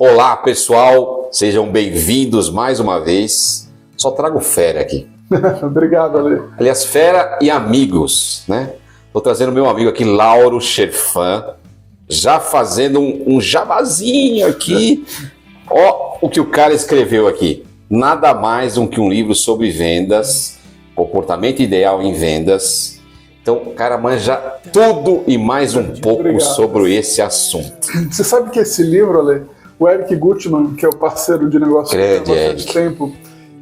Olá, pessoal, sejam bem-vindos mais uma vez. Só trago fera aqui. Obrigado, Ale. Aliás, fera e amigos, né? Estou trazendo meu amigo aqui, Lauro Cherfan, já fazendo um jabazinho aqui. Ó, o que o cara escreveu aqui. Nada mais do que um livro sobre vendas, comportamento ideal em vendas. Então, o cara manja tudo e mais um pouco sobre esse assunto. Você sabe que esse livro, Ale, o Eric Gutmann, que é o parceiro de negócio há bastante tempo,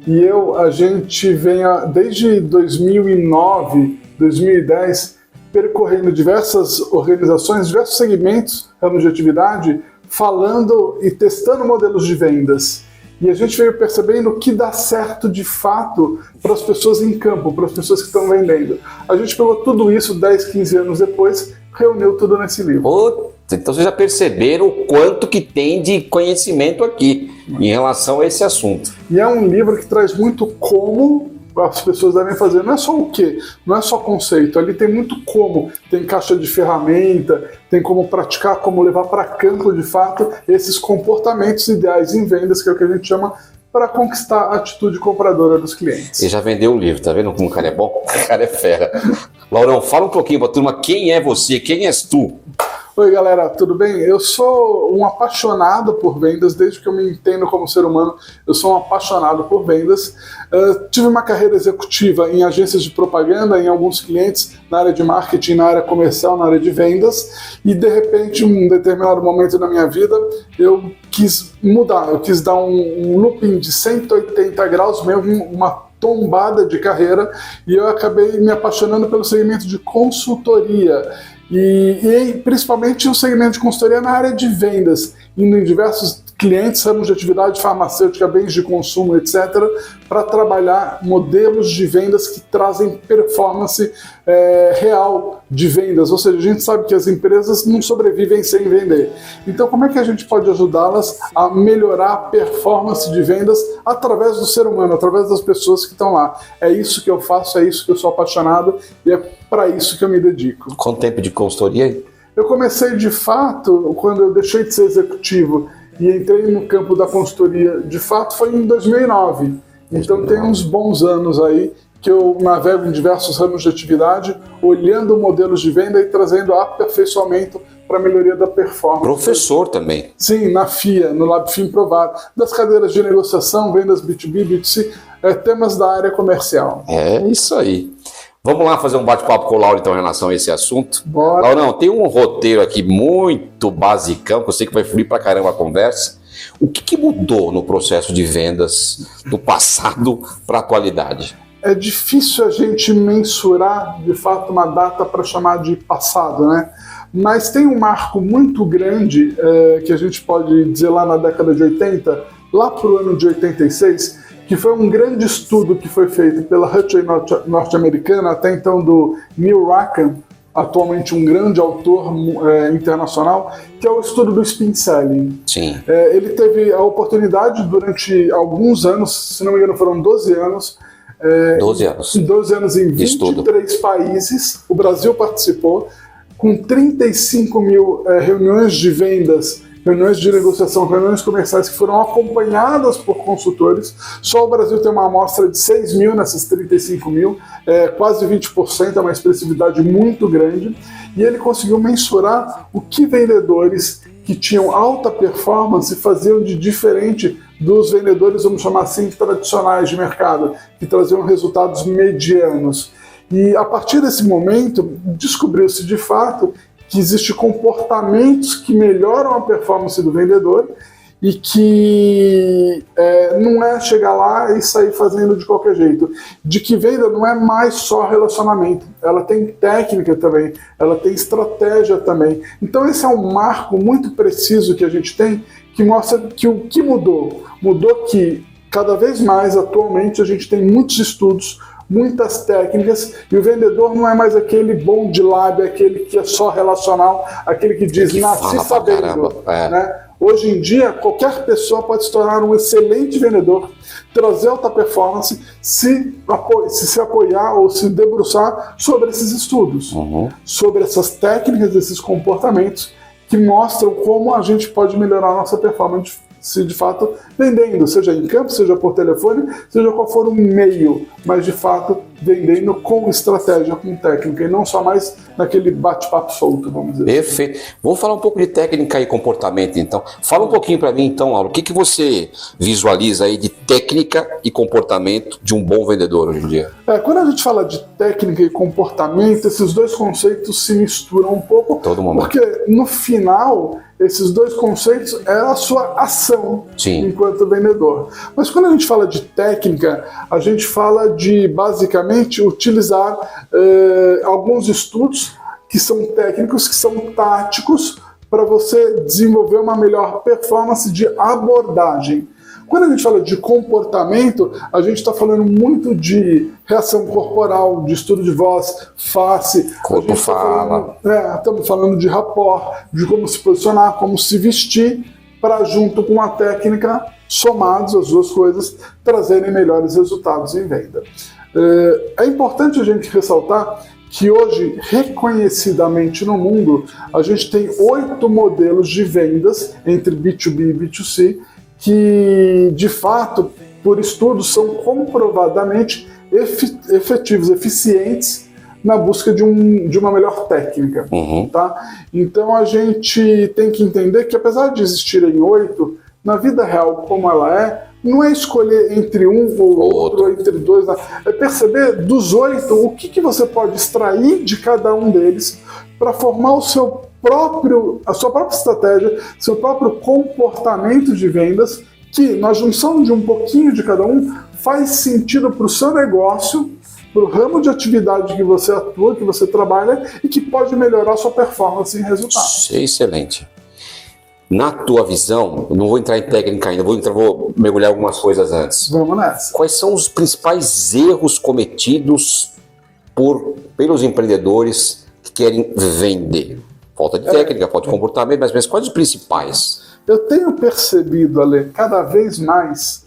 e a gente vem desde 2009, 2010, percorrendo diversas organizações, diversos segmentos, ramos de atividade, falando e testando modelos de vendas. E a gente veio percebendo o que dá certo de fato para as pessoas em campo, para as pessoas que estão vendendo. A gente pegou tudo isso 10, 15 anos depois, reuniu tudo nesse livro. Então vocês já perceberam o quanto que tem de conhecimento aqui em relação a esse assunto. E é um livro que traz muito como as pessoas devem fazer. Não é só o quê, não é só conceito. Ali tem muito como. Tem caixa de ferramenta, tem como praticar, como levar para campo, de fato, esses comportamentos ideais em vendas, que é o que a gente chama para conquistar a atitude compradora dos clientes. E já vendeu o livro, tá vendo como o cara é bom? O cara é fera. Laurão, fala um pouquinho para a turma, quem é você, quem és tu? Oi galera, tudo bem? Eu sou um apaixonado por vendas, desde que eu me entendo como ser humano, eu sou um apaixonado por vendas. Tive uma carreira executiva em agências de propaganda, em alguns clientes, na área de marketing, na área comercial, na área de vendas, e de repente, em um determinado momento da minha vida, eu quis mudar, eu quis dar um looping de 180 graus, mesmo uma tombada de carreira, e eu acabei me apaixonando pelo segmento de consultoria. E principalmente o segmento de consultoria na área de vendas, indo em diversos clientes, ramos de atividade farmacêutica, bens de consumo, etc., para trabalhar modelos de vendas que trazem performance real de vendas. Ou seja, a gente sabe que as empresas não sobrevivem sem vender. Então, como é que a gente pode ajudá-las a melhorar a performance de vendas através do ser humano, através das pessoas que estão lá? É isso que eu faço, é isso que eu sou apaixonado e é para isso que eu me dedico. Quanto tempo de consultoria? Eu comecei, de fato, quando eu deixei de ser executivo e entrei no campo da consultoria, de fato, foi em 2009. Então tem uns bons anos aí que eu navego em diversos ramos de atividade, olhando modelos de venda e trazendo aperfeiçoamento para a melhoria da performance. Professor também. Sim, na FIA, no LabFIA Improvar, das cadeiras de negociação, vendas B2B, B2C, temas da área comercial. É isso aí. Vamos lá fazer um bate-papo com o Lauro, então, em relação a esse assunto. Bora. Laurão, tem um roteiro aqui muito basicão, que eu sei que vai fluir pra caramba a conversa. O que mudou no processo de vendas do passado para a atualidade? É difícil a gente mensurar, de fato, uma data para chamar de passado, né? Mas tem um marco muito grande, que a gente pode dizer lá na década de 80, lá para o ano de 86, que foi um grande estudo que foi feito pela Hutchison norte-americana, até então do Neil Rackham, atualmente um grande autor internacional, que é o estudo do Spin Selling. Sim. Ele teve a oportunidade durante alguns anos, se não me engano foram 12 anos, 12 anos. 12 anos em 23 países, o Brasil participou, com 35 mil reuniões de vendas, reuniões de negociação, reuniões comerciais que foram acompanhadas por consultores. Só o Brasil tem uma amostra de 6 mil nessas 35 mil, quase 20%, é uma expressividade muito grande. E ele conseguiu mensurar o que vendedores que tinham alta performance faziam de diferente dos vendedores, vamos chamar assim, tradicionais de mercado, que traziam resultados medianos. E a partir desse momento, descobriu-se de fato que existem comportamentos que melhoram a performance do vendedor e que não é chegar lá e sair fazendo de qualquer jeito. De que venda não é mais só relacionamento, ela tem técnica também, ela tem estratégia também. Então esse é um marco muito preciso que a gente tem, que mostra que o que mudou? Mudou que cada vez mais, atualmente, a gente tem muitos estudos, muitas técnicas, e o vendedor não é mais aquele bom de lábio, aquele que é só relacional, aquele que diz, nasci sabendo. Né? Hoje em dia, qualquer pessoa pode se tornar um excelente vendedor, trazer alta performance, se apoiar ou se debruçar sobre esses estudos, sobre essas técnicas, esses comportamentos que mostram como a gente pode melhorar a nossa performance se de fato vendendo, seja em campo, seja por telefone, seja qual for o meio, mas de fato vendendo com estratégia, com técnica, e não só mais naquele bate-papo solto, vamos dizer. Perfeito. Vamos falar um pouco de técnica e comportamento, então. Fala um pouquinho para mim, então, Lauro, o que você visualiza aí de técnica e comportamento de um bom vendedor hoje em dia? Quando a gente fala de técnica e comportamento, esses dois conceitos se misturam um pouco, todo momento. Porque no final, esses dois conceitos é a sua ação enquanto vendedor. Mas quando a gente fala de técnica, a gente fala de, basicamente, utilizar alguns estudos que são técnicos, que são táticos, para você desenvolver uma melhor performance de abordagem. Quando a gente fala de comportamento, a gente está falando muito de reação corporal, de estudo de voz, face. Corpo fala. Estamos falando de rapport, de como se posicionar, como se vestir, para junto com a técnica, somados as duas coisas, trazerem melhores resultados em venda. É importante a gente ressaltar que hoje, reconhecidamente no mundo, a gente tem 8 modelos de vendas entre B2B e B2C que, de fato, por estudos, são comprovadamente efetivos, eficientes na busca de uma melhor técnica. Tá? Então, a gente tem que entender que, apesar de existirem 8, na vida real, como ela não é escolher entre um ou outro, entre dois, é perceber dos 8 o que você pode extrair de cada um deles para formar a sua própria estratégia, seu próprio comportamento de vendas, que na junção de um pouquinho de cada um faz sentido para o seu negócio, para o ramo de atividade que você atua, que você trabalha, e que pode melhorar a sua performance em resultados. Excelente. Na tua visão, eu não vou entrar em técnica ainda, vou mergulhar algumas coisas antes. Vamos nessa. Quais são os principais erros cometidos pelos empreendedores que querem vender? Falta de técnica, falta de comportamento, mas quais os principais? Eu tenho percebido, Ale, cada vez mais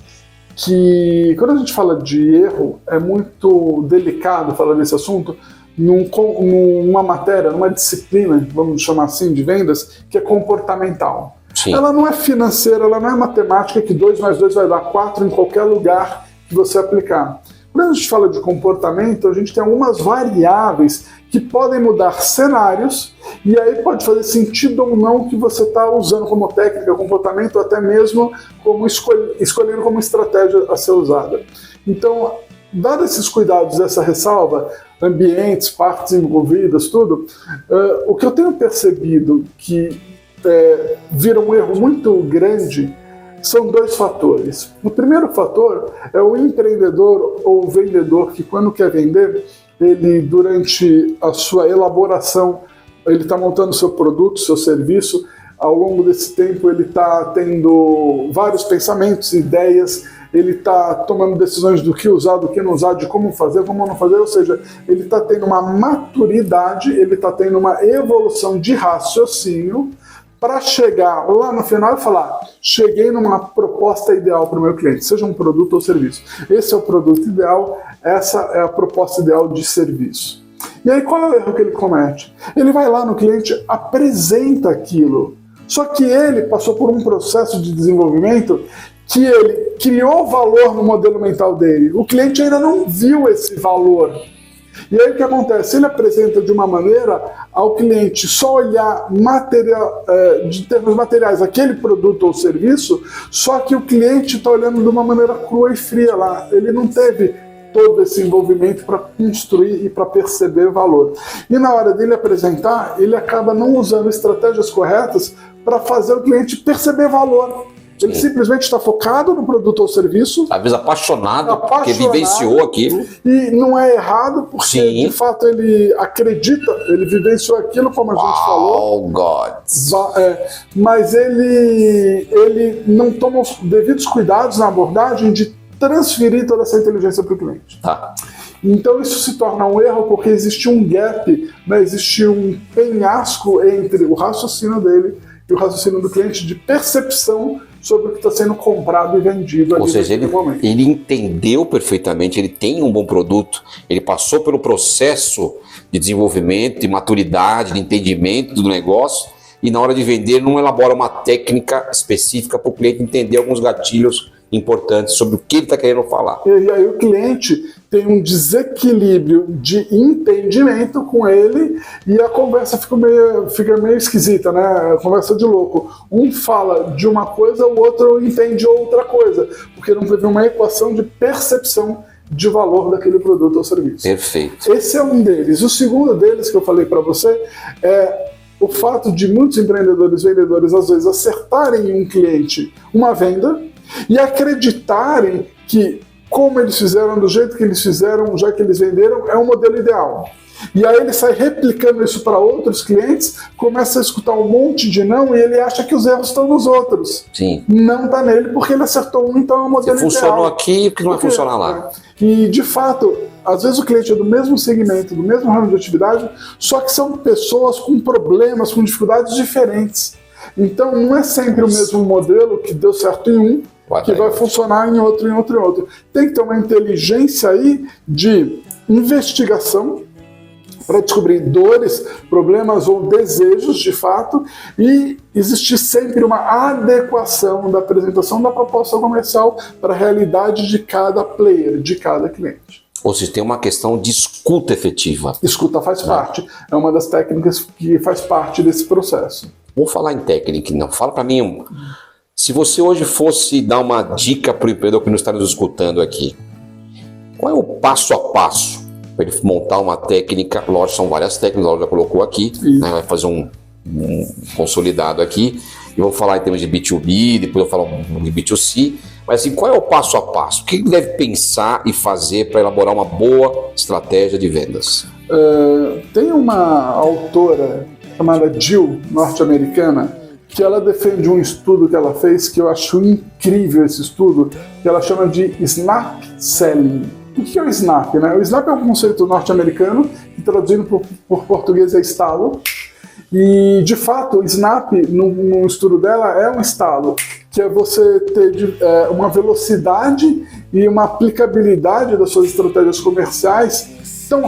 que quando a gente fala de erro, é muito delicado falar desse assunto, numa matéria, numa disciplina, vamos chamar assim, de vendas, que é comportamental. Sim. Ela não é financeira, ela não é matemática, que 2 mais 2 vai dar 4 em qualquer lugar que você aplicar. Quando a gente fala de comportamento, a gente tem algumas variáveis que podem mudar cenários, e aí pode fazer sentido ou não que você está usando como técnica, comportamento, ou até mesmo como escolhendo como estratégia a ser usada. Então, dado esses cuidados, essa ressalva, ambientes, partes envolvidas, tudo, o que eu tenho percebido que vira um erro muito grande são 2 fatores. O primeiro fator é o empreendedor ou vendedor que, quando quer vender, ele, durante a sua elaboração, ele está montando seu produto, seu serviço. Ao longo desse tempo, ele está tendo vários pensamentos, ideias, ele está tomando decisões do que usar, do que não usar, de como fazer, como não fazer, ou seja, ele está tendo uma maturidade, ele está tendo uma evolução de raciocínio para chegar lá no final e falar: cheguei numa proposta ideal para o meu cliente, seja um produto ou serviço. Esse é o produto ideal, essa é a proposta ideal de serviço. E aí qual é o erro que ele comete? Ele vai lá no cliente, apresenta aquilo, só que ele passou por um processo de desenvolvimento que ele criou valor no modelo mental dele. O cliente ainda não viu esse valor. E aí o que acontece? Ele apresenta de uma maneira ao cliente só olhar de termos materiais aquele produto ou serviço, só que o cliente está olhando de uma maneira crua e fria lá. Ele não teve todo esse envolvimento para construir e para perceber valor. E na hora dele apresentar, ele acaba não usando estratégias corretas para fazer o cliente perceber valor. Ele simplesmente está focado no produto ou serviço. Às vezes apaixonado porque vivenciou aquilo. E não é errado, porque de fato ele acredita, ele vivenciou aquilo, como a gente falou. God. Mas ele não toma os devidos cuidados na abordagem de transferir toda essa inteligência para o cliente. Tá. Então isso se torna um erro porque existe um gap, né? Existe um penhasco entre o raciocínio dele e o raciocínio do cliente de percepção sobre o que está sendo comprado e vendido. Ou seja, ele entendeu perfeitamente, ele tem um bom produto, ele passou pelo processo de desenvolvimento, de maturidade, de entendimento do negócio, e na hora de vender não elabora uma técnica específica para o cliente entender alguns gatilhos importantes sobre o que ele está querendo falar. E aí o cliente tem um desequilíbrio de entendimento com ele e a conversa fica meio esquisita, né? A conversa de louco. Um fala de uma coisa, o outro entende outra coisa, porque não teve uma equação de percepção de valor daquele produto ou serviço. Perfeito. Esse é um deles. O segundo deles que eu falei para você é o fato de muitos empreendedores, vendedores, às vezes acertarem em um cliente uma venda e acreditarem que, como eles fizeram, do jeito que eles fizeram, já que eles venderam, é o modelo ideal. E aí ele sai replicando isso para outros clientes, começa a escutar um monte de não e ele acha que os erros estão nos outros. Sim. Não está nele porque ele acertou um, então é o modelo ideal. Funcionou aqui, o que não vai funcionar lá. E, de fato, às vezes o cliente é do mesmo segmento, do mesmo ramo de atividade, só que são pessoas com problemas, com dificuldades diferentes. Então não é sempre o mesmo modelo que deu certo em um, que vai funcionar em outro, em outro, em outro. Tem que ter uma inteligência aí de investigação para descobrir dores, problemas ou desejos de fato e existir sempre uma adequação da apresentação da proposta comercial para a realidade de cada player, de cada cliente. Ou seja, tem uma questão de escuta efetiva. Escuta faz parte, é uma das técnicas que faz parte desse processo. Vamos falar em técnica, não. Fala para mim, se você hoje fosse dar uma dica para o empreendedor que não está nos escutando aqui, qual é o passo a passo para ele montar uma técnica? Lógico, são várias técnicas, a Laura já colocou aqui, né, vai fazer um consolidado aqui, e vou falar em termos de B2B, depois eu vou falar de B2C, mas assim, qual é o passo a passo? O que ele deve pensar e fazer para elaborar uma boa estratégia de vendas? Tem uma autora chamada Jill, norte-americana, que ela defende um estudo que ela fez, que eu acho incrível esse estudo, que ela chama de Snap Selling. O que é o Snap? Né? O Snap é um conceito norte-americano, que traduzindo por português é estalo. E, de fato, o Snap, no estudo dela, é um estalo, que é você ter uma velocidade e uma aplicabilidade das suas estratégias comerciais tão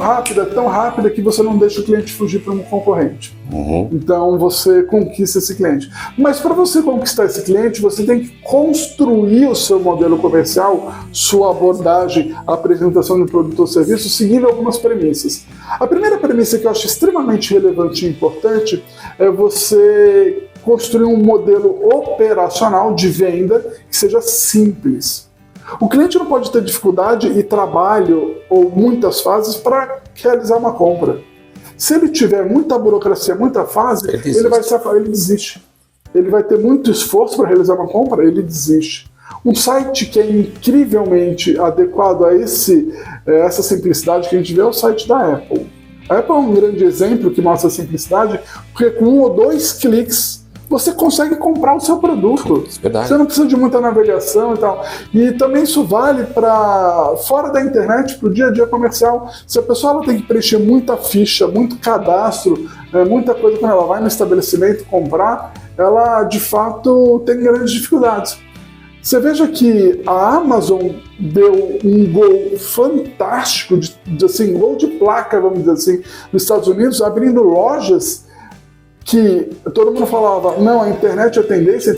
rápida que você não deixa o cliente fugir para um concorrente. Uhum. Então você conquista esse cliente. Mas para você conquistar esse cliente, você tem que construir o seu modelo comercial, sua abordagem, a apresentação de um produto ou serviço, seguindo algumas premissas. A primeira premissa que eu acho extremamente relevante e importante é você construir um modelo operacional de venda que seja simples. O cliente não pode ter dificuldade e trabalho ou muitas fases para realizar uma compra. Se ele tiver muita burocracia, muita fase, ele desiste. Ele vai ter muito esforço para realizar uma compra, ele desiste. Um site que é incrivelmente adequado a essa simplicidade que a gente vê é o site da Apple. A Apple é um grande exemplo que mostra a simplicidade, porque com 1 ou 2 cliques você consegue comprar o seu produto. Verdade. Você não precisa de muita navegação e tal. E também isso vale para fora da internet, para o dia a dia comercial. Se a pessoa ela tem que preencher muita ficha, muito cadastro, muita coisa quando ela vai no estabelecimento comprar, ela de fato tem grandes dificuldades. Você veja que a Amazon deu um gol fantástico, assim, gol de placa, vamos dizer assim, nos Estados Unidos, abrindo lojas que todo mundo falava, não, a internet é tendência,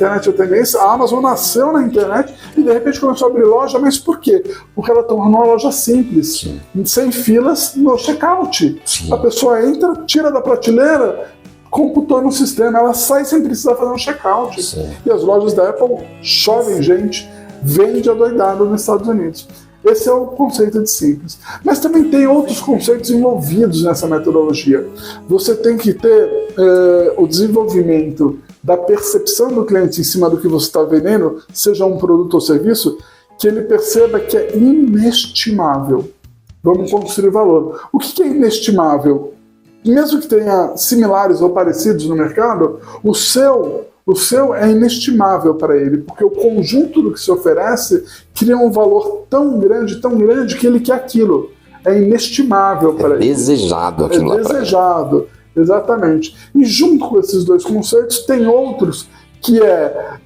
a Amazon nasceu na internet e de repente começou a abrir loja, mas por quê? Porque ela tornou uma loja simples, Sim. sem filas no checkout. Sim. A pessoa entra, tira da prateleira, computou no sistema, ela sai sem precisar fazer um checkout. Sim. E as lojas da Apple chovem gente, vende adoidado nos Estados Unidos. Esse é o conceito de simples. Mas também tem outros conceitos envolvidos nessa metodologia. Você tem que ter o desenvolvimento da percepção do cliente em cima do que você está vendendo, seja um produto ou serviço, que ele perceba que é inestimável. Vamos construir valor. O que é inestimável? Mesmo que tenha similares ou parecidos no mercado, o seu é inestimável para ele, porque o conjunto do que se oferece cria um valor tão grande, que ele quer aquilo. É inestimável para ele. Desejado aquilo lá. É desejado, exatamente. E junto com esses dois conceitos, tem outros, que é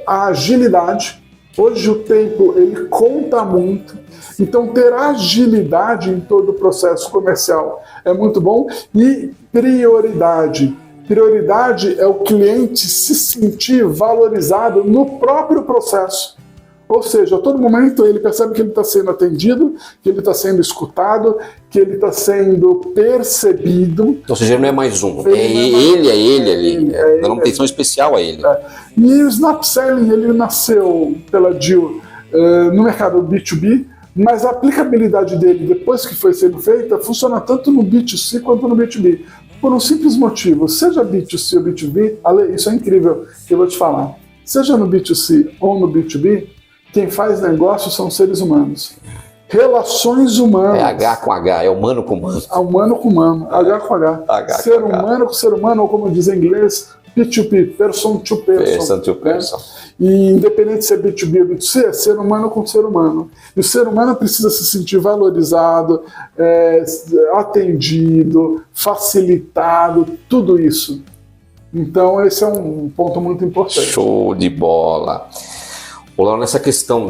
a agilidade. Hoje o tempo ele conta muito, então ter agilidade em todo o processo comercial é muito bom, e prioridade. Prioridade é o cliente se sentir valorizado no próprio processo. Ou seja, a todo momento ele percebe que ele está sendo atendido, que ele está sendo escutado, que ele está sendo percebido. Ou seja, ele não é mais um, ele ali, dando uma atenção especial a ele. E o Snap Selling, ele nasceu pela Jill no mercado B2B, mas a aplicabilidade dele, depois que foi sendo feita, funciona tanto no B2C quanto no B2B. Por um simples motivo, seja B2C ou B2B, Ale, isso é incrível, que eu vou te falar. Seja no B2C ou no B2B, quem faz negócio são seres humanos. Relações humanas. É H com H, é humano com humano. Humano com humano, H com H. Ser humano com ser humano, ou como diz em inglês, P2P, person to person. Person to person. E independente de ser B2B ou B2C, é ser humano com ser humano. E o ser humano precisa se sentir valorizado, atendido, facilitado, tudo isso. Então esse é um ponto muito importante. Show de bola. Olá, nessa questão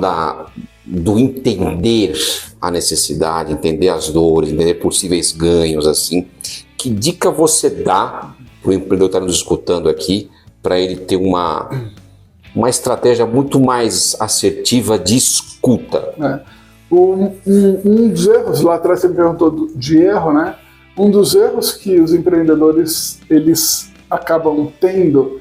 do entender a necessidade, entender as dores, entender possíveis ganhos, assim, que dica você dá para o empreendedor que está nos escutando aqui, para ele ter uma estratégia muito mais assertiva de escuta? Um dos erros, lá atrás você me perguntou de erro, né? Um dos erros que os empreendedores eles acabam tendo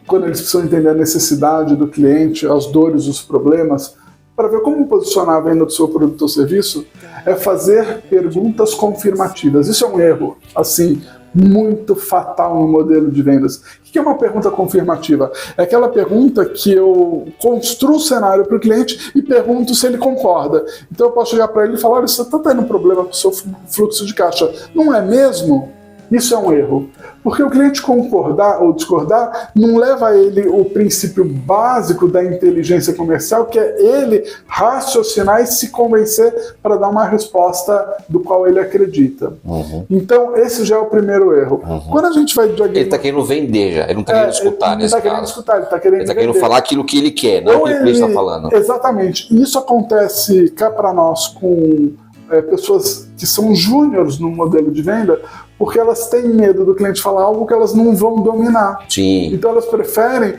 quando eles precisam entender a necessidade do cliente, as dores, os problemas, para ver como posicionar a venda do seu produto ou serviço, é fazer perguntas confirmativas. Isso é um erro, assim, muito fatal no modelo de vendas. O que é uma pergunta confirmativa? É aquela pergunta que eu construo o cenário para o cliente e pergunto se ele concorda. Então eu posso chegar para ele e falar: olha, você está tendo um problema com o seu fluxo de caixa, não é mesmo? Isso é um erro, porque o cliente concordar ou discordar não leva a ele o princípio básico da inteligência comercial, que é ele raciocinar e se convencer para dar uma resposta do qual ele acredita. Então, esse já é o primeiro erro. Quando a gente vai diagnosticar... Ele está querendo vender já, ele não está querendo escutar nesse caso. Ele está querendo falar aquilo que ele quer, não o que o cliente está falando. Exatamente. E isso acontece cá para nós com pessoas que são júniores no modelo de venda, porque elas têm medo do cliente falar algo que elas não vão dominar. Sim. Então elas preferem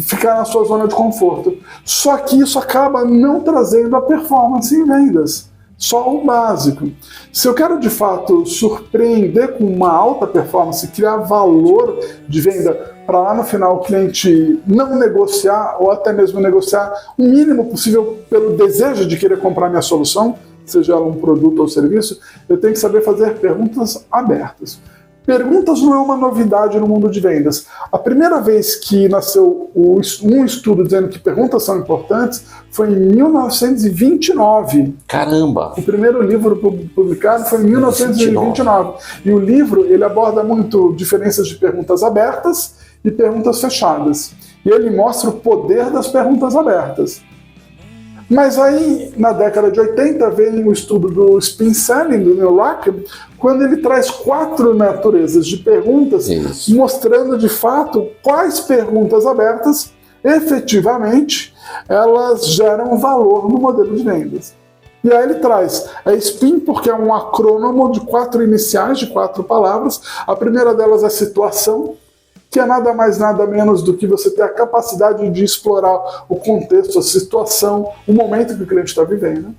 ficar na sua zona de conforto. Só que isso acaba não trazendo a performance em vendas. Só o básico. Se eu quero de fato surpreender com uma alta performance, criar valor de venda para lá no final o cliente não negociar ou até mesmo negociar o mínimo possível pelo desejo de querer comprar minha solução, seja ela um produto ou serviço, eu tenho que saber fazer perguntas abertas. Perguntas não é uma novidade no mundo de vendas. A primeira vez que nasceu um estudo dizendo que perguntas são importantes foi em 1929. Caramba! O primeiro livro publicado foi em 1929. E o livro ele aborda muito diferenças de perguntas abertas e perguntas fechadas. E ele mostra o poder das perguntas abertas. Mas aí, na década de 80, vem o estudo do Spin Selling, do Neil Rackham, quando ele traz 4 naturezas de perguntas, mostrando de fato quais perguntas abertas, efetivamente, elas geram valor no modelo de vendas. E aí ele traz a SPIN, porque é um acrônimo de 4 iniciais, de 4 palavras. A primeira delas é situação, que é nada mais nada menos do que você ter a capacidade de explorar o contexto, a situação, o momento que o cliente está vivendo.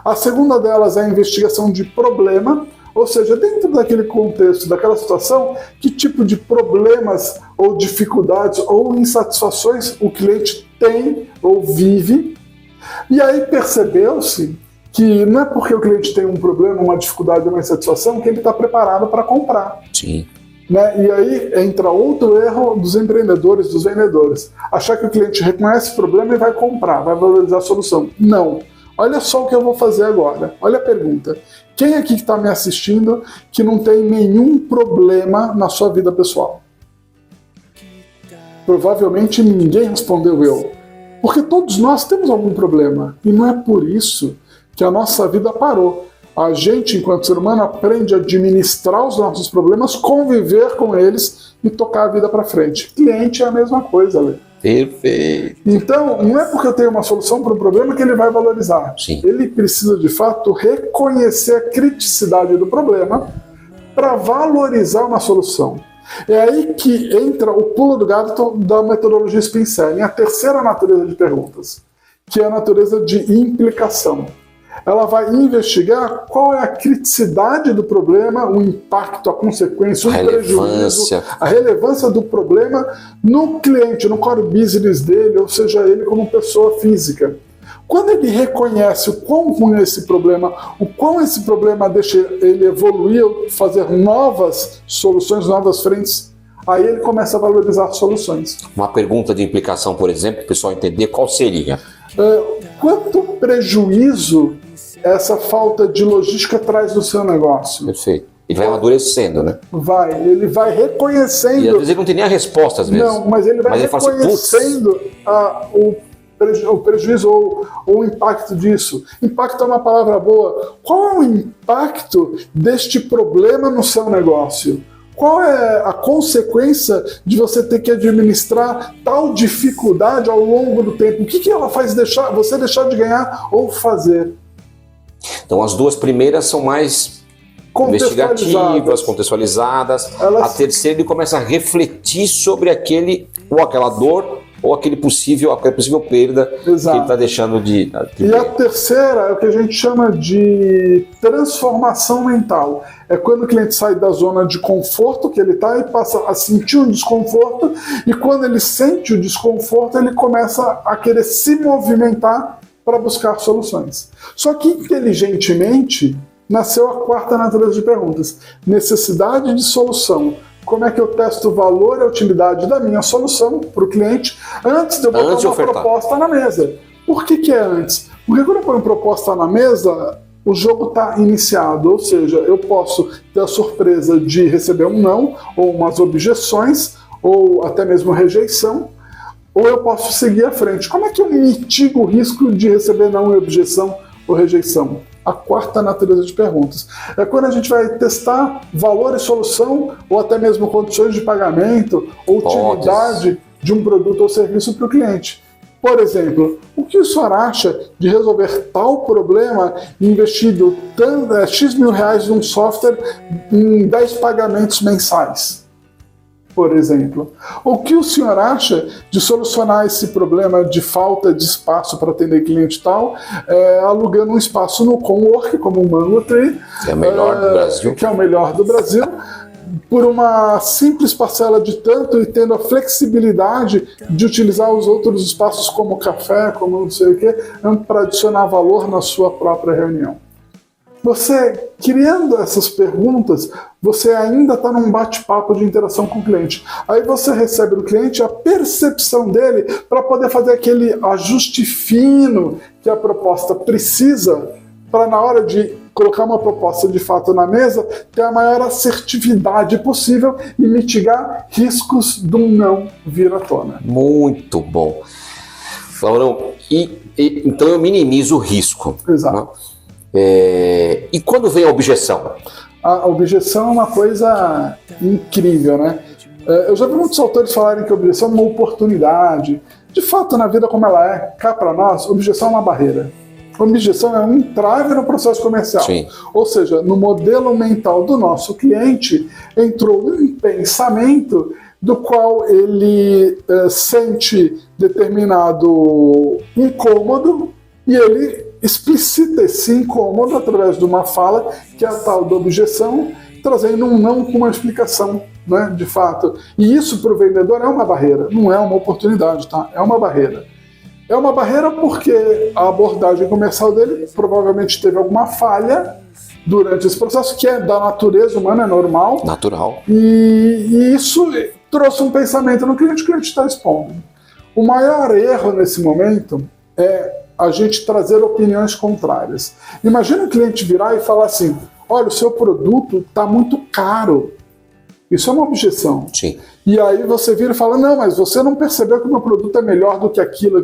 A segunda delas é a investigação de problema, ou seja, dentro daquele contexto, daquela situação, que tipo de problemas ou dificuldades ou insatisfações o cliente tem ou vive. E aí percebeu-se que não é porque o cliente tem um problema, uma dificuldade, uma insatisfação, que ele está preparado para comprar. Sim. Né? E aí entra outro erro dos empreendedores, dos vendedores. Achar que o cliente reconhece o problema e vai comprar, vai valorizar a solução. Não. Olha só o que eu vou fazer agora. Olha a pergunta. Quem aqui que está me assistindo que não tem nenhum problema na sua vida pessoal? Provavelmente ninguém respondeu eu. Porque todos nós temos algum problema. E não é por isso que a nossa vida parou. A gente, enquanto ser humano, aprende a administrar os nossos problemas, conviver com eles e tocar a vida para frente. Cliente é a mesma coisa, Lê. Perfeito. Então, não é porque eu tenho uma solução para um problema que ele vai valorizar. Sim. Ele precisa, de fato, reconhecer a criticidade do problema para valorizar uma solução. É aí que entra o pulo do gato da metodologia Spincelli, a terceira natureza de perguntas, que é a natureza de implicação. Ela vai investigar qual é a criticidade do problema, o impacto, a consequência, o prejuízo, a relevância do problema no cliente, no core business dele, ou seja, ele como pessoa física. Quando ele reconhece o quão ruim é esse problema, o quão esse problema deixa ele evoluir, fazer novas soluções, novas frentes, aí ele começa a valorizar soluções. Uma pergunta de implicação, por exemplo, para o pessoal entender qual seria. Quanto prejuízo essa falta de logística traz no seu negócio? Perfeito. Ele vai amadurecendo, né? Ele vai reconhecendo... E às vezes ele não tem nem a resposta, às vezes. Não, mas ele vai reconhecendo o prejuízo ou o impacto disso. Impacto é uma palavra boa. Qual é o impacto deste problema no seu negócio? Qual é a consequência de você ter que administrar tal dificuldade ao longo do tempo? O que ela faz você deixar de ganhar ou fazer? Então as duas primeiras são mais investigativas, contextualizadas. A terceira ele começa a refletir sobre aquele ou aquela dor ou aquela possível perda que ele está deixando de... E a terceira é o que a gente chama de transformação mental. É quando o cliente sai da zona de conforto que ele está e passa a sentir um desconforto, e quando ele sente o desconforto, ele começa a querer se movimentar para buscar soluções. Só que, inteligentemente, nasceu a quarta natureza de perguntas. Necessidade de solução. Como é que eu testo o valor e a utilidade da minha solução para o cliente antes de eu botar uma proposta na mesa? Por que é antes? Porque quando eu ponho proposta na mesa, o jogo está iniciado, ou seja, eu posso ter a surpresa de receber um não, ou umas objeções, ou até mesmo rejeição, ou eu posso seguir à frente. Como é que eu mitigo o risco de receber não e objeção ou rejeição? A quarta natureza de perguntas. É quando a gente vai testar valor e solução, ou até mesmo condições de pagamento, ou utilidade de um produto ou serviço para o cliente. Por exemplo, o que o senhor acha de resolver tal problema investindo X mil reais num software em 10 pagamentos mensais? Por exemplo. O que o senhor acha de solucionar esse problema de falta de espaço para atender cliente tal, alugando um espaço no Cowork, como o MangoTree, que é o melhor do Brasil, que é o melhor do Brasil, por uma simples parcela de tanto e tendo a flexibilidade de utilizar os outros espaços como café, como não sei o que, para adicionar valor na sua própria reunião. Você, criando essas perguntas, você ainda está num bate-papo de interação com o cliente. Aí você recebe do cliente a percepção dele para poder fazer aquele ajuste fino que a proposta precisa para, na hora de colocar uma proposta de fato na mesa, ter a maior assertividade possível e mitigar riscos de um não vir à tona. Muito bom. Laurão, então eu minimizo o risco. Exato. Né? E quando vem a objeção? A objeção é uma coisa incrível, né? Eu já vi muitos autores falarem que a objeção é uma oportunidade. De fato, na vida como ela é, cá para nós, objeção é uma barreira. A objeção é um entrave no processo comercial. Sim. Ou seja, no modelo mental do nosso cliente, entrou um pensamento do qual ele sente determinado incômodo e ele explicita esse incômodo através de uma fala, que é a tal da objeção, trazendo um não com uma explicação, né, de fato. E isso para o vendedor é uma barreira, não é uma oportunidade, tá? É uma barreira. É uma barreira porque a abordagem comercial dele provavelmente teve alguma falha durante esse processo, que é da natureza humana, é normal. Natural. E isso trouxe um pensamento no cliente que o cliente está expondo. O maior erro nesse momento é a gente trazer opiniões contrárias. Imagina o cliente virar e falar assim: olha, o seu produto está muito caro. Isso é uma objeção. Sim. E aí você vira e fala: não, mas você não percebeu que o meu produto é melhor do que aquilo.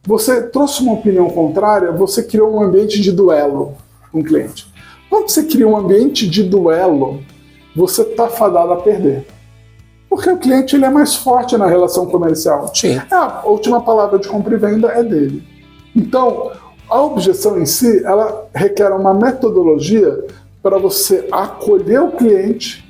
Você trouxe uma opinião contrária, você criou um ambiente de duelo com o cliente. Quando você cria um ambiente de duelo, você está fadado a perder. Porque o cliente ele é mais forte na relação comercial. Sim. A última palavra de compra e venda é dele. Então, a objeção em si, ela requer uma metodologia para você acolher o cliente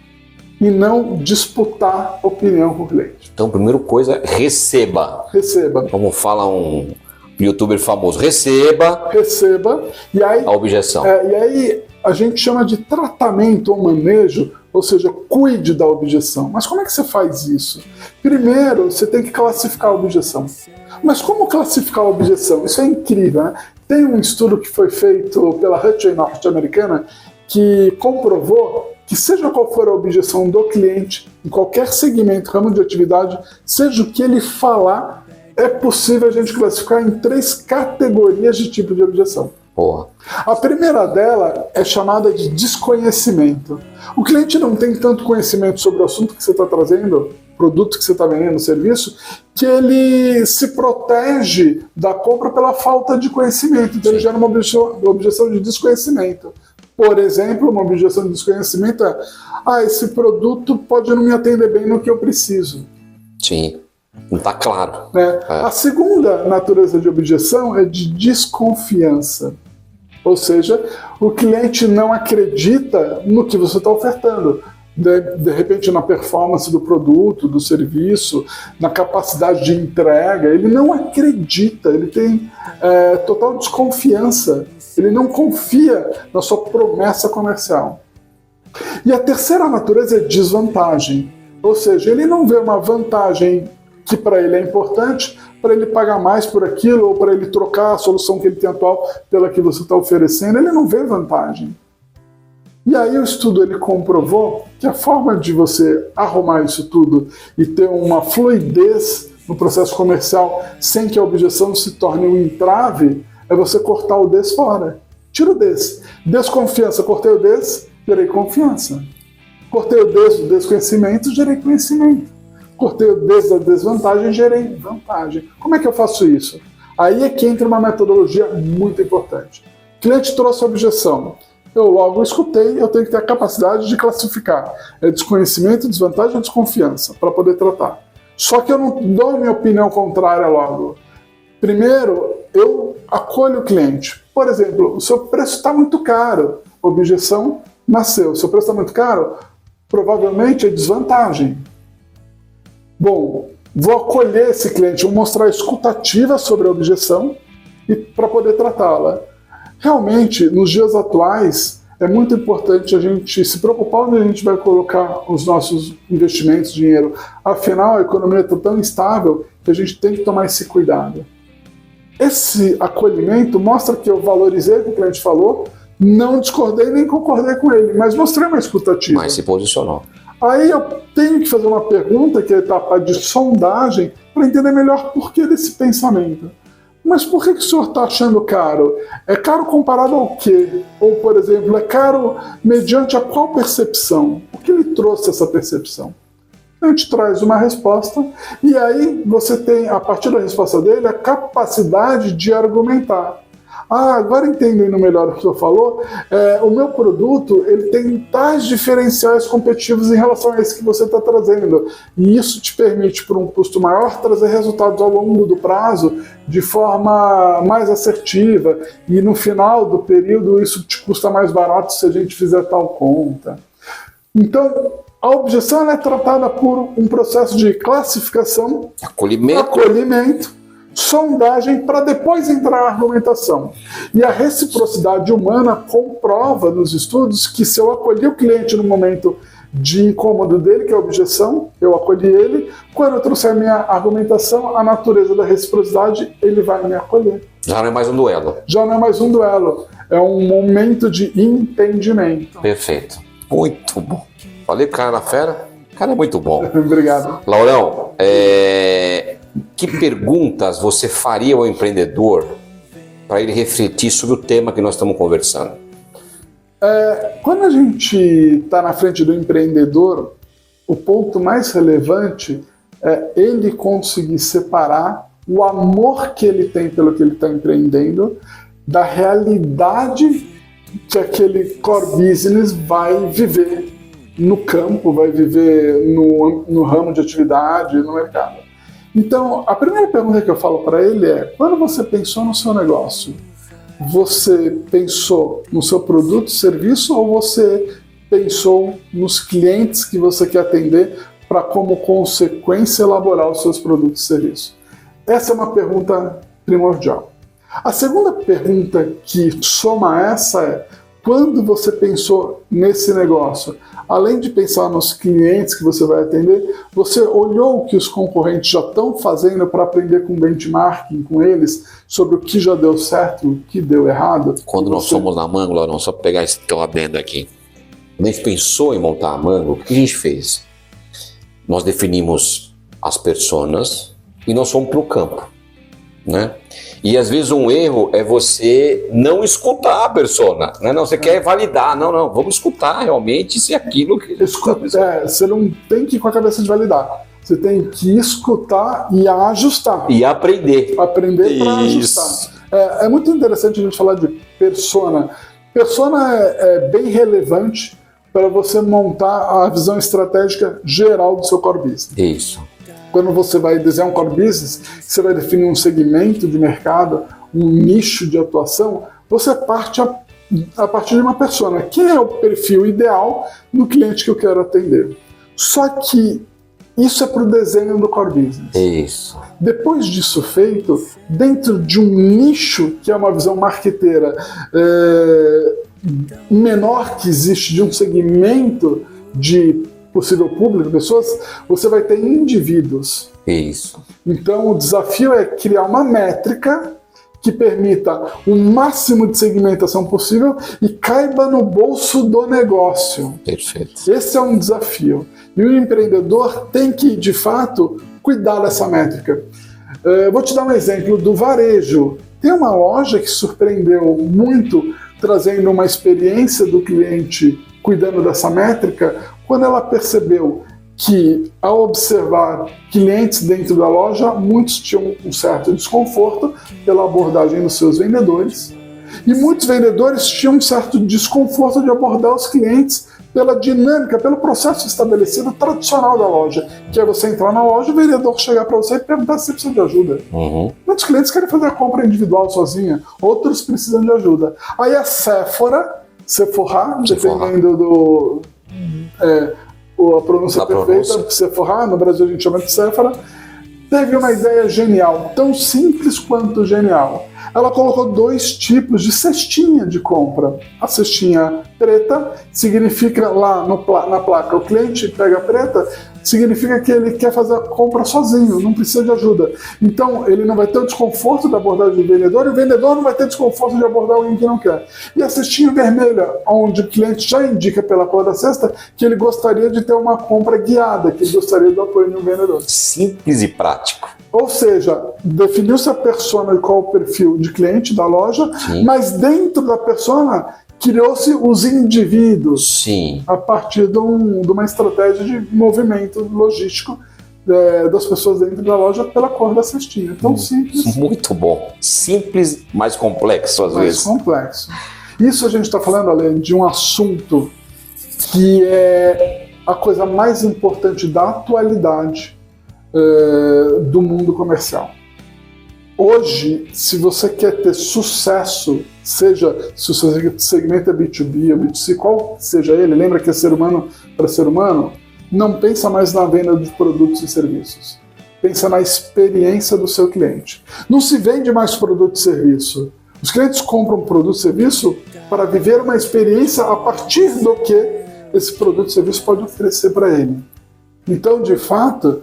e não disputar opinião com o cliente. Então, primeira coisa, receba. Receba. Como fala um youtuber famoso, receba e aí, a objeção. E aí a gente chama de tratamento ou manejo, ou seja, cuide da objeção. Mas como é que você faz isso? Primeiro, você tem que classificar a objeção. Mas como classificar a objeção? Isso é incrível, né? Tem um estudo que foi feito pela Hutchison norte-americana que comprovou que seja qual for a objeção do cliente, em qualquer segmento, ramo de atividade, seja o que ele falar, é possível a gente classificar em 3 categorias de tipo de objeção. Porra. A primeira dela é chamada de desconhecimento. O cliente não tem tanto conhecimento sobre o assunto que você está trazendo, produto que você está vendendo, serviço, que ele se protege da compra pela falta de conhecimento. Então ele gera uma objeção de desconhecimento. Por exemplo, uma objeção de desconhecimento é: esse produto pode não me atender bem no que eu preciso. Sim. Não está claro. A segunda natureza de objeção é de desconfiança. Ou seja, o cliente não acredita no que você está ofertando. De repente, na performance do produto, do serviço, na capacidade de entrega, ele não acredita, ele tem total desconfiança. Ele não confia na sua promessa comercial. E a terceira natureza é desvantagem. Ou seja, ele não vê uma vantagem que para ele é importante, para ele pagar mais por aquilo, ou para ele trocar a solução que ele tem atual pela que você está oferecendo, ele não vê vantagem. E aí o estudo ele comprovou que a forma de você arrumar isso tudo e ter uma fluidez no processo comercial sem que a objeção se torne um entrave é você cortar o des fora. Tira o des. Desconfiança, cortei o des, gerei confiança. Cortei o des do desconhecimento, gerei conhecimento. Cortei o des da desvantagem, gerei vantagem. Como é que eu faço isso? Aí é que entra uma metodologia muito importante. O cliente trouxe a objeção. Eu logo escutei, eu tenho que ter a capacidade de classificar. É desconhecimento, desvantagem ou desconfiança, para poder tratar. Só que eu não dou minha opinião contrária logo. Primeiro, eu acolho o cliente. Por exemplo, o seu preço está muito caro. Objeção nasceu. O seu preço está muito caro? Provavelmente é desvantagem. Bom, vou acolher esse cliente, vou mostrar escutativa sobre a objeção e para poder tratá-la. Realmente, nos dias atuais, é muito importante a gente se preocupar onde a gente vai colocar os nossos investimentos, dinheiro. Afinal, a economia está tão instável que a gente tem que tomar esse cuidado. Esse acolhimento mostra que eu valorizei o que o cliente falou, não discordei nem concordei com ele, mas mostrei uma escutativa. Mas se posicionou. Aí eu tenho que fazer uma pergunta, que é a etapa de sondagem, para entender melhor o porquê desse pensamento. Mas por que o senhor está achando caro? É caro comparado ao quê? Ou, por exemplo, é caro mediante a qual percepção? O que lhe trouxe essa percepção? A gente traz uma resposta e aí você tem, a partir da resposta dele, a capacidade de argumentar. Agora entendendo melhor o que o senhor falou, o meu produto ele tem tais diferenciais competitivos em relação a esse que você está trazendo. E isso te permite, por um custo maior, trazer resultados ao longo do prazo de forma mais assertiva. E no final do período isso te custa mais barato se a gente fizer tal conta. Então, a objeção ela é tratada por um processo de classificação, acolhimento, sondagem para depois entrar a argumentação. E a reciprocidade humana comprova nos estudos que se eu acolhi o cliente no momento de incômodo dele, que é a objeção, eu acolhi ele, quando eu trouxer a minha argumentação, a natureza da reciprocidade, ele vai me acolher. Já não é mais um duelo. Já não é mais um duelo, é um momento de entendimento. Perfeito. Muito bom. Falei com o cara na fera, o cara é muito bom. Obrigado. Laurão, que perguntas você faria ao empreendedor para ele refletir sobre o tema que nós estamos conversando? Quando a gente está na frente do empreendedor, o ponto mais relevante é ele conseguir separar o amor que ele tem pelo que ele está empreendendo da realidade que aquele core business vai viver no campo, vai viver no ramo de atividade, no mercado. Então, a primeira pergunta que eu falo para ele é: quando você pensou no seu negócio, você pensou no seu produto, serviço, ou você pensou nos clientes que você quer atender para, como consequência, elaborar os seus produtos e serviços? Essa é uma pergunta primordial. A segunda pergunta que soma a essa é: quando você pensou nesse negócio, além de pensar nos clientes que você vai atender, você olhou o que os concorrentes já estão fazendo para aprender com benchmarking com eles sobre o que já deu certo e o que deu errado? Quando nós somos na Mango, Laurão, só pegar esse teu adendo aqui. Quando a gente pensou em montar a Mango, o que a gente fez? Nós definimos as personas e nós fomos para o campo, né? E às vezes um erro é você não escutar a persona, né? Não, você quer validar, não, vamos escutar realmente se aquilo que... Você não tem que ir com a cabeça de validar, você tem que escutar e ajustar. E aprender. Aprender para ajustar. É muito interessante a gente falar de persona. Persona é bem relevante para você montar a visão estratégica geral do seu core business. Isso. Quando você vai desenhar um core business, você vai definir um segmento de mercado, um nicho de atuação, você parte a partir de uma persona. Quem é o perfil ideal do cliente que eu quero atender? Só que isso é para o desenho do core business. Isso. Depois disso feito, dentro de um nicho, que é uma visão marqueteira menor que existe, de um segmento de possível público, pessoas, você vai ter indivíduos. Isso. Então o desafio é criar uma métrica que permita o máximo de segmentação possível e caiba no bolso do negócio. Perfeito. Esse é um desafio. E o empreendedor tem que, de fato, cuidar dessa métrica. Vou te dar um exemplo do varejo. Tem uma loja que surpreendeu muito, trazendo uma experiência do cliente cuidando dessa métrica, quando ela percebeu que, ao observar clientes dentro da loja, muitos tinham um certo desconforto pela abordagem dos seus vendedores, e muitos vendedores tinham um certo desconforto de abordar os clientes pela dinâmica, pelo processo estabelecido tradicional da loja, que é você entrar na loja, o vendedor chegar para você e perguntar se você precisa de ajuda. Muitos clientes querem fazer a compra individual sozinha, outros precisam de ajuda. Aí a Sephora, dependendo a pronúncia perfeita, Sephora, no Brasil a gente chama de Sephora, teve uma ideia genial, tão simples quanto genial. Ela colocou 2 tipos de cestinha de compra. A cestinha preta significa lá na placa, o cliente pega a preta, significa que ele quer fazer a compra sozinho, não precisa de ajuda. Então ele não vai ter o desconforto da abordagem do vendedor e o vendedor não vai ter desconforto de abordar alguém que não quer. E a cestinha vermelha, onde o cliente já indica pela cor da cesta que ele gostaria de ter uma compra guiada, que ele gostaria do apoio de um vendedor. Simples e prático. Ou seja, definiu-se a persona e qual o perfil de cliente da loja, sim, mas dentro da persona criou-se os indivíduos, sim, a partir de uma estratégia de movimento logístico das pessoas dentro da loja pela cor da cestinha. Tão simples. Muito bom. Simples, mais complexo às vezes. Mais complexo. Isso a gente está falando, Ale, de um assunto que é a coisa mais importante da atualidade do mundo comercial. Hoje, se você quer ter sucesso, seja se o seu segmento é B2B ou B2C, qual seja ele, lembra que é ser humano para ser humano, não pensa mais na venda de produtos e serviços. Pensa na experiência do seu cliente. Não se vende mais produto e serviço. Os clientes compram produto e serviço para viver uma experiência a partir do que esse produto e serviço pode oferecer para ele. Então, de fato,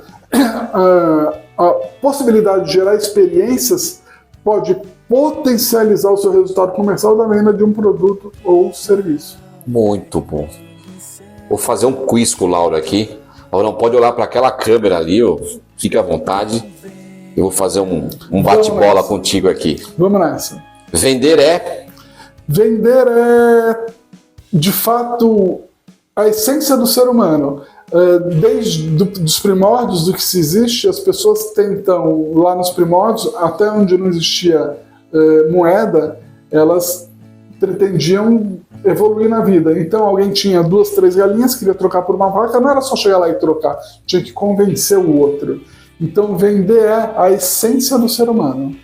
a possibilidade de gerar experiências pode potencializar o seu resultado comercial da venda de um produto ou serviço. Muito bom. Vou fazer um quiz com o Lauro aqui. Lauro, pode olhar para aquela câmera ali, fique à vontade. Eu vou fazer um bate-bola contigo aqui. Vamos nessa. Vender é, de fato, a essência do ser humano. Desde os primórdios do que se existe, as pessoas tentam, lá nos primórdios, até onde não existia moeda, elas pretendiam evoluir na vida. Então alguém tinha 2, 3 galinhas, queria trocar por uma vaca, não era só chegar lá e trocar, tinha que convencer o outro. Então vender é a essência do ser humano.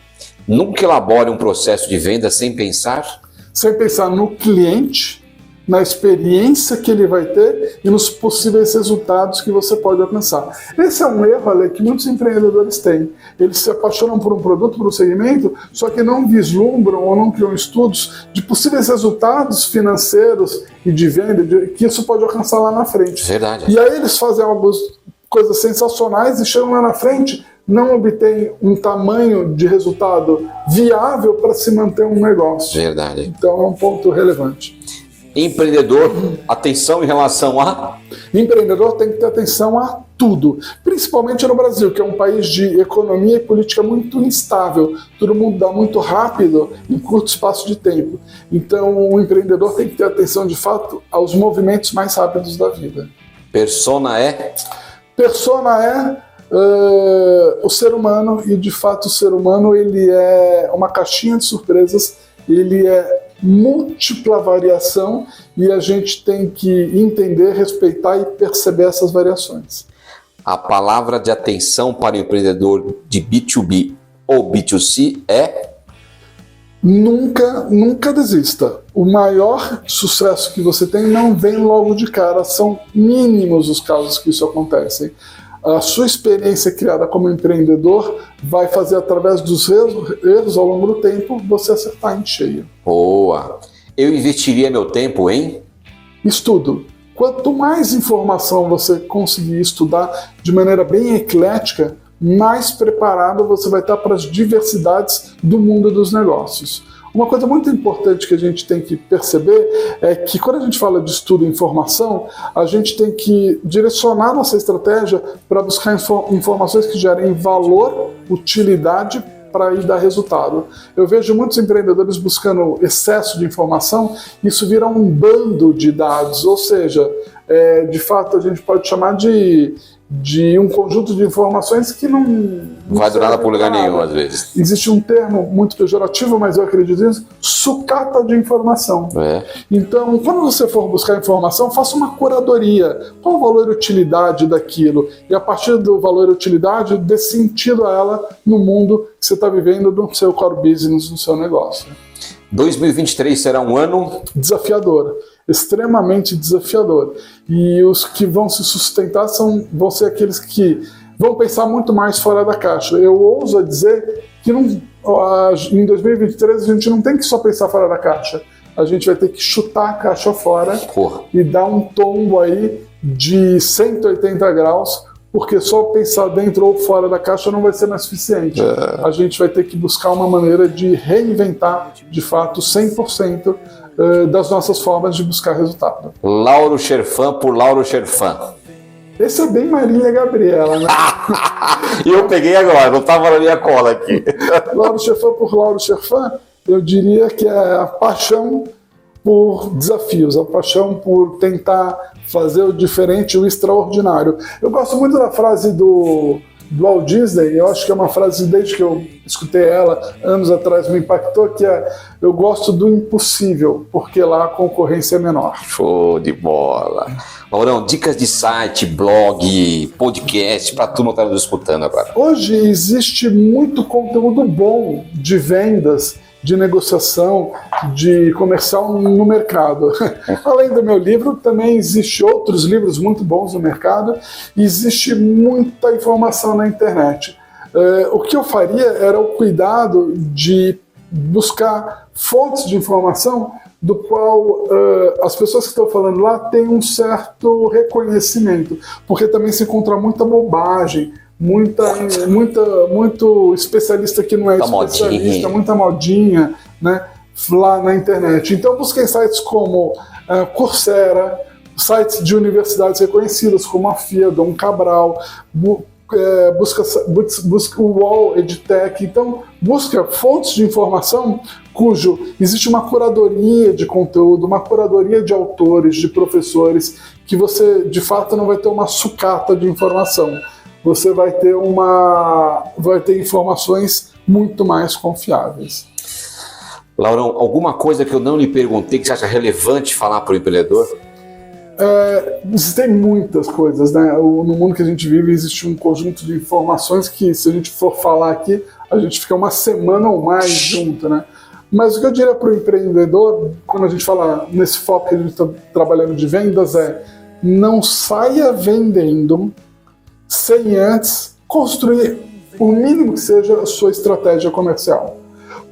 Nunca elabore um processo de venda sem pensar? Sem pensar no cliente, na experiência que ele vai ter e nos possíveis resultados que você pode alcançar. Esse é um erro, Ale, que muitos empreendedores têm. Eles se apaixonam por um produto, por um segmento, só que não vislumbram ou não criam estudos de possíveis resultados financeiros e de venda que isso pode alcançar lá na frente. Verdade. E aí eles fazem algumas coisas sensacionais e chegam lá na frente, não obtêm um tamanho de resultado viável para se manter um negócio. Verdade. Então é um ponto relevante. Empreendedor, atenção em relação a... Empreendedor tem que ter atenção a tudo, principalmente no Brasil, que é um país de economia e política muito instável. Tudo muda muito rápido em curto espaço de tempo. Então o empreendedor tem que ter atenção, de fato, aos movimentos mais rápidos da vida. Persona é? Persona é o ser humano, e de fato o ser humano ele é uma caixinha de surpresas, ele é múltipla variação e a gente tem que entender, respeitar e perceber essas variações. A palavra de atenção para o empreendedor de B2B ou B2C é? Nunca desista. O maior sucesso que você tem não vem logo de cara, são mínimos os casos que isso acontecem. A sua experiência criada como empreendedor vai fazer, através dos erros ao longo do tempo, você acertar em cheio. Boa! Eu investiria meu tempo em? Estudo. Quanto mais informação você conseguir estudar de maneira bem eclética, mais preparado você vai estar para as diversidades do mundo dos negócios. Uma coisa muito importante que a gente tem que perceber é que quando a gente fala de estudo e informação, a gente tem que direcionar nossa estratégia para buscar informações que gerem valor, utilidade, para ir dar resultado. Eu vejo muitos empreendedores buscando excesso de informação, isso vira um bando de dados, ou seja, de fato a gente pode chamar de um conjunto de informações que não vai durar nada por lugar nenhum, às vezes. Existe um termo muito pejorativo, mas eu acredito nisso, sucata de informação. Então, quando você for buscar informação, faça uma curadoria. Qual o valor e utilidade daquilo? E a partir do valor e utilidade, dê sentido a ela no mundo que você está vivendo, no seu core business, no seu negócio. 2023 será um ano desafiador, extremamente desafiador. E os que vão se sustentar vão ser aqueles que vão pensar muito mais fora da caixa. Eu ouso dizer que em 2023 a gente não tem que só pensar fora da caixa. A gente vai ter que chutar a caixa fora e dar um tombo aí de 180 graus, porque só pensar dentro ou fora da caixa não vai ser mais suficiente. A gente vai ter que buscar uma maneira de reinventar, de fato, 100% das nossas formas de buscar resultado. Lauro Cherfan por Lauro Cherfan. Esse é bem Marília Gabriela, né? E eu peguei agora, não estava na minha cola aqui. Lauro Cherfan por Lauro Cherfan, eu diria que é a paixão por desafios, a paixão por tentar fazer o diferente, o extraordinário. Eu gosto muito da frase do Walt Disney, eu acho que é uma frase, desde que eu escutei ela anos atrás, me impactou, que é: eu gosto do impossível, porque lá a concorrência é menor. Show de bola. Laurão, dicas de site, blog, podcast, para tu não estar nos escutando agora. Hoje existe muito conteúdo bom de vendas, de negociação, de comercial no mercado. Além do meu livro, também existem outros livros muito bons no mercado e existe muita informação na internet. O que eu faria era o cuidado de buscar fontes de informação do qual as pessoas que estão falando lá têm um certo reconhecimento, porque também se encontra muita bobagem, muito especialista que não é especialista, muita modinha, né, lá na internet. Então busquem sites como Coursera, sites de universidades reconhecidas como a FIA, Dom Cabral, busca o UOL, EdTech. Então busca fontes de informação cujo existe uma curadoria de conteúdo, uma curadoria de autores, de professores, que você de fato não vai ter uma sucata de informação. Você vai ter informações muito mais confiáveis. Laurão, alguma coisa que eu não lhe perguntei que você acha relevante falar para o empreendedor? Existem muitas coisas, né? No mundo que a gente vive existe um conjunto de informações que, se a gente for falar aqui, a gente fica uma semana ou mais junto, né? Mas o que eu diria para o empreendedor, quando a gente fala nesse foco que a gente está trabalhando de vendas, é não saia vendendo sem antes construir, o mínimo que seja, a sua estratégia comercial.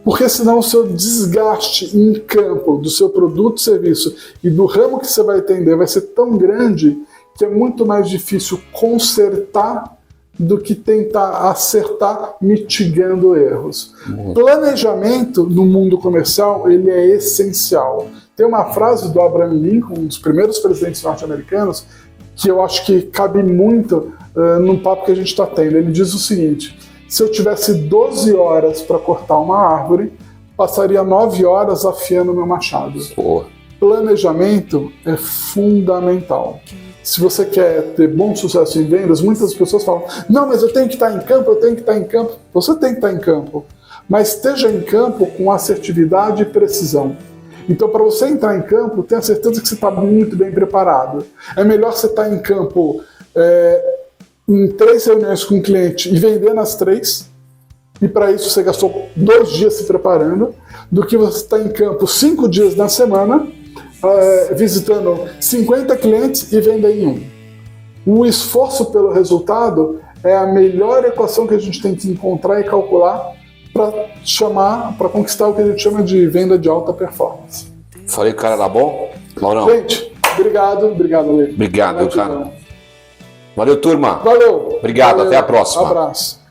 Porque senão o seu desgaste em campo do seu produto, serviço e do ramo que você vai atender vai ser tão grande que é muito mais difícil consertar do que tentar acertar mitigando erros. Planejamento no mundo comercial, ele é essencial. Tem uma frase do Abraham Lincoln, um dos primeiros presidentes norte-americanos, que eu acho que cabe muito no papo que a gente está tendo. Ele diz o seguinte: se eu tivesse 12 horas para cortar uma árvore, passaria 9 horas afiando meu machado. Pô. Planejamento é fundamental. Se você quer ter bom sucesso em vendas, muitas pessoas falam, não, mas eu tenho que estar em campo, eu tenho que estar em campo. Você tem que estar em campo, mas esteja em campo com assertividade e precisão. Então, para você entrar em campo, tenha certeza que você está muito bem preparado. É melhor você estar em campo em 3 reuniões com o cliente e vender nas 3, e para isso você gastou 2 dias se preparando, do que você estar em campo 5 dias na semana, visitando 50 clientes e vender em 1. O esforço pelo resultado é a melhor equação que a gente tem que encontrar e calcular para conquistar o que a gente chama de venda de alta performance. Falei que o cara era bom? Laurão. Gente, obrigado, Ale. Obrigado, cara. Valeu, turma. Valeu. Obrigado, Valeu. até a próxima. Abraço.